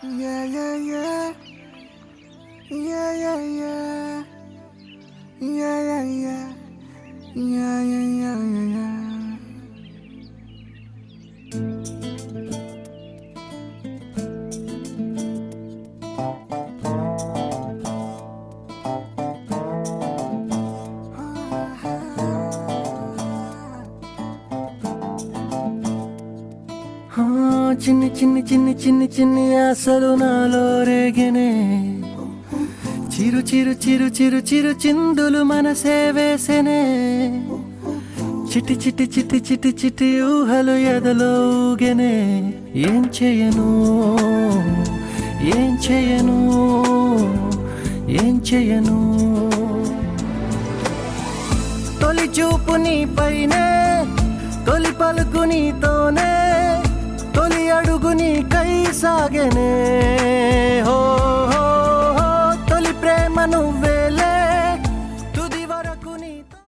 Yeah, yeah, yeah. Yeah, yeah, yeah. Yeah, yeah, yeah. Yeah, yeah, yeah, yeah, yeah. చిన్ని చిన్ని చిన్ని చిన్ని చిన్ని ఆశలు నాలో రేగనే చిరు చిరు చిరు చిరు చిరు చిందులు మనసే వేసెనే చిటి చిటి చిటి చిటి చిటి ఊహలు ఎదలో ఊగెనే ఏం చేయను ఏం చేయను ఏం చేయను తొలి చూపు నీ పైనే తొలి పలుకు నీతోనే తొలి అడుగు నీ కై సాగెనే